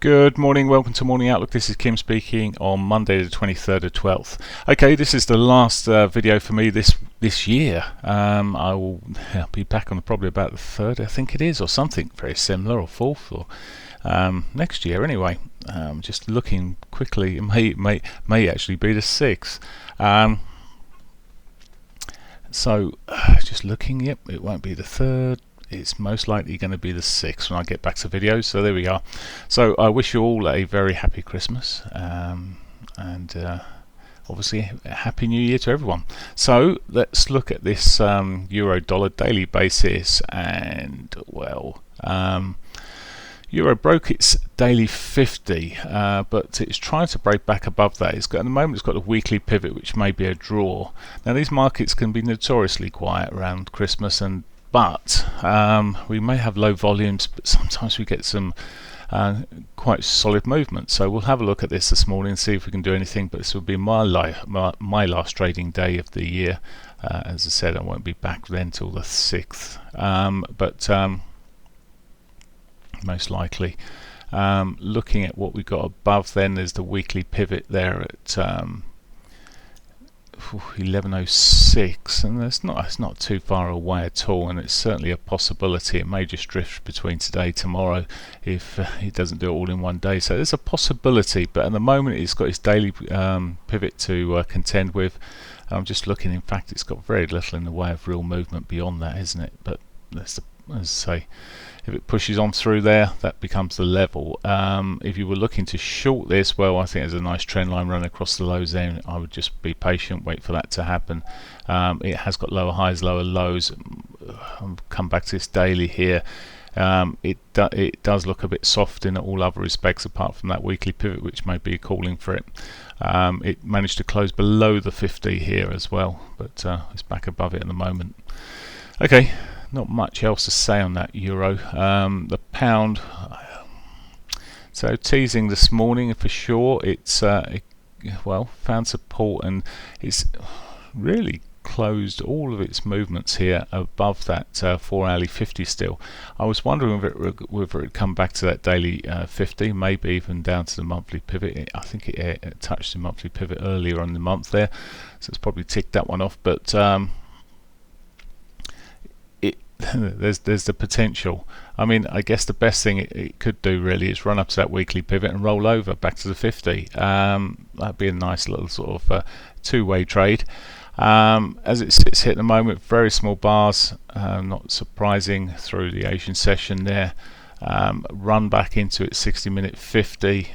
Good morning, welcome to Morning Outlook. This is Kim speaking on Monday the 23rd of 12th. Okay, this is the last video for me this year. I'll be back on probably about the 3rd, I think it is, or something very similar, or 4th, or next year anyway. Just looking quickly, it may actually be the 6th. Just looking, yep, it won't be the 3rd. It's most likely going to be the 6th when I get back to videos. So there we are. So I wish you all a very happy Christmas, and obviously a happy new year to everyone. So let's look at this euro dollar daily basis, and well, euro broke its daily 50, but it's trying to break back above that. At the moment it's got a weekly pivot, which may be a draw. Now these markets can be notoriously quiet around Christmas, but we may have low volumes, but sometimes we get some quite solid movement. So we'll have a look at this morning and see if we can do anything. But this will be my last trading day of the year. As I said, I won't be back then till the 6th. Most likely. Looking at what we've got above, then there's the weekly pivot there at 1106, and it's not too far away at all, and it's certainly a possibility. It may just drift between today and tomorrow if it doesn't do it all in one day. So there's a possibility, but at the moment it's got its daily pivot to contend with. I'm just looking. In fact, it's got very little in the way of real movement beyond that, isn't it? But as I say, if it pushes on through there, that becomes the level. If you were looking to short this, well, I think there's a nice trend line running across the lows there. I would just be patient, wait for that to happen. It has got lower highs, lower lows. I'll come back to this daily here. It does look a bit soft in all other respects, apart from that weekly pivot, which may be calling for it. It managed to close below the 50 here as well, but it's back above it at the moment. Okay. Not much else to say on that euro. The pound, so teasing this morning for sure. It's found support, and it's really closed all of its movements here above that 4-hourly 50 still. I was wondering whether it'd come back to that daily 50, maybe even down to the monthly pivot. I think it touched the monthly pivot earlier on in the month there, so it's probably ticked that one off, but there's the potential. I mean, I guess the best thing it could do really is run up to that weekly pivot and roll over back to the 50. That'd be a nice little sort of two-way trade. As it sits here at the moment, very small bars, not surprising through the Asian session there. Run back into its 60-minute 50.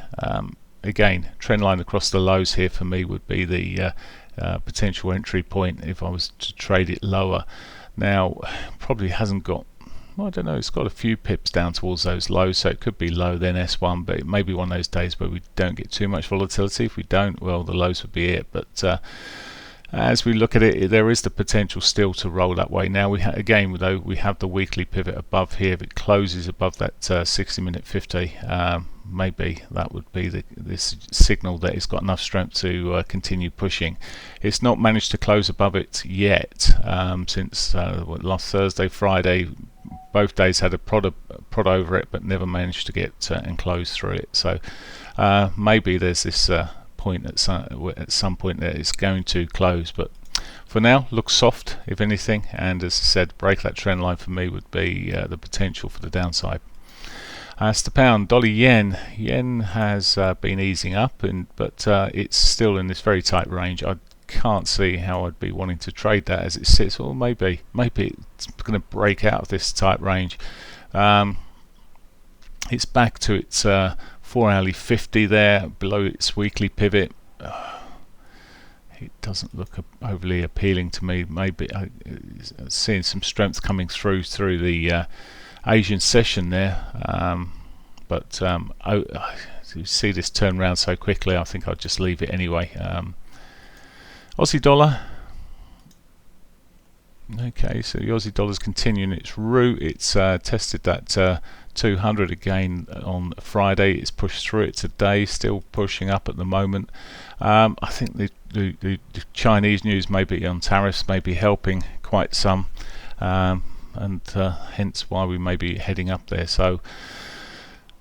Again, trend line across the lows here for me would be the potential entry point if I was to trade it lower. Now, probably hasn't got, well, I don't know, it's got a few pips down towards those lows, so it could be low then S1, but it may be one of those days where we don't get too much volatility. If we don't, well, the lows would be it. But as we look at it, there is the potential still to roll that way. Now, again, though, we have the weekly pivot above here. If it closes above that 60-minute 50, maybe that would be this signal that it's got enough strength to continue pushing. It's not managed to close above it yet since last Thursday, Friday. Both days had a prod over it, but never managed to get and close through it. So maybe there's this point at some point that it's going to close, but for now looks soft if anything, and as I said, break that trend line for me would be the potential for the downside. As to pound, dollar yen has been easing up, but it's still in this very tight range. I can't see how I'd be wanting to trade that as it sits, or maybe it's going to break out of this tight range. It's back to its 4-hourly 50 there, below its weekly pivot. It doesn't look overly appealing to me. Maybe I'm seeing some strength coming through the Asian session there, but you see this turn around so quickly, I think I'll just leave it anyway. Aussie dollar. Okay, so the Aussie dollar's continuing its route. It's tested that 200 again on Friday. It's pushed through it today, still pushing up at the moment. I think the Chinese news maybe on tariffs may be helping quite some, and hence why we may be heading up there. So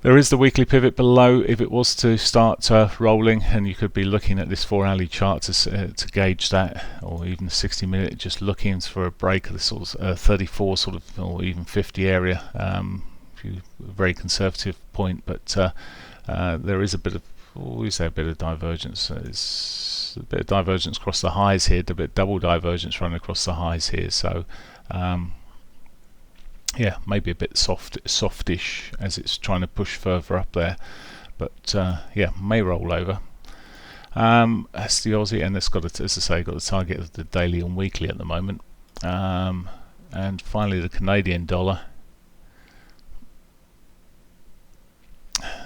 there is the weekly pivot below if it was to start rolling, and you could be looking at this 4-hourly chart to gauge that, or even 60-minute, just looking for a break of the sort of 34 sort of, or even 50 area. Very conservative point, but there is a bit of, always a bit of divergence. There's a bit of divergence across the highs here, a bit double divergence running across the highs here. So yeah, maybe a bit softish as it's trying to push further up there, but yeah, may roll over. That's the Aussie, and it's got, as I say, got the target of the daily and weekly at the moment. And finally, the Canadian dollar.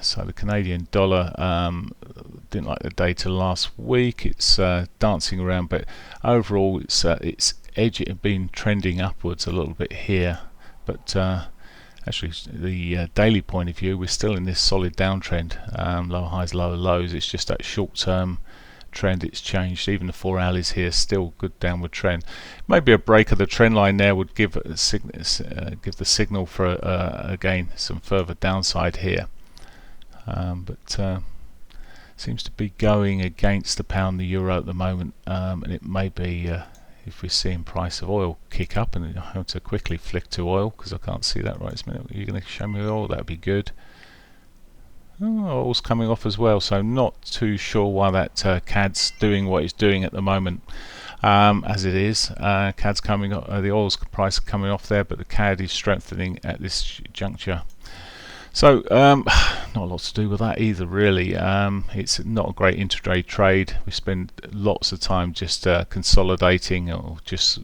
So the Canadian dollar didn't like the data last week. It's dancing around, but overall, it's been trending upwards a little bit here. But actually, the daily point of view, we're still in this solid downtrend, lower highs, lower lows. It's just that short-term trend it's changed. Even the 4 hours here, still good downward trend. Maybe a break of the trend line there would give the signal for again some further downside here. But seems to be going against the pound, the euro at the moment, and it may be. If we're seeing price of oil kick up, and I have to quickly flick to oil because I can't see that right this minute. You're going to show me oil? That'd be good. Oh, oil's coming off as well, so not too sure why that CAD's doing what it's doing at the moment. As it is, CAD's coming up, the oil's price coming off there, but the CAD is strengthening at this juncture. So not a lot to do with that either, really. It's not a great intraday trade. We spend lots of time just consolidating or just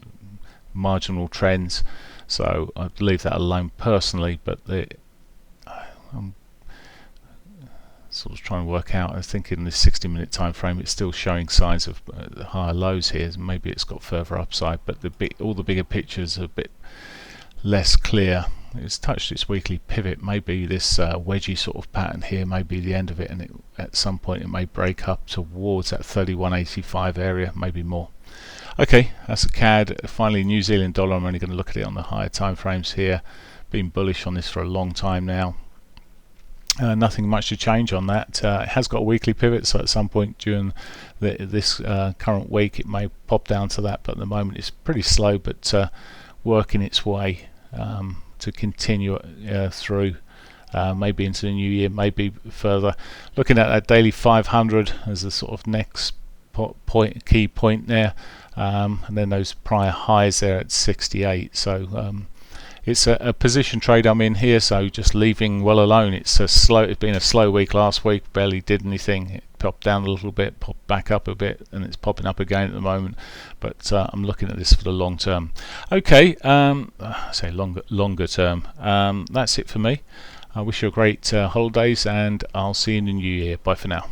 marginal trends, so I'd leave that alone personally. But I'm sort of trying to work out, I think in this 60-minute time frame it's still showing signs of higher lows here. Maybe it's got further upside, but all the bigger pictures are a bit less clear. It's touched its weekly pivot. Maybe this wedgie sort of pattern here may be the end of it, and at some point it may break up towards that 31.85 area, maybe more. Okay, that's a CAD. Finally, New Zealand dollar. I'm only going to look at it on the higher time frames here. Been bullish on this for a long time now. Nothing much to change on that. It has got a weekly pivot, so at some point during this current week it may pop down to that, but at the moment it's pretty slow, but working its way to continue through maybe into the new year, maybe further. Looking at that daily 500 as the sort of next key point there, and then those prior highs there at 68. So it's a position trade I'm in here, so just leaving well alone. It's been a slow week last week, barely did anything. It popped down a little bit, popped back up a bit, and it's popping up again at the moment, but I'm looking at this for the long term. Okay, I say longer term. That's it for me. I wish you a great holidays, and I'll see you in the new year. Bye for now.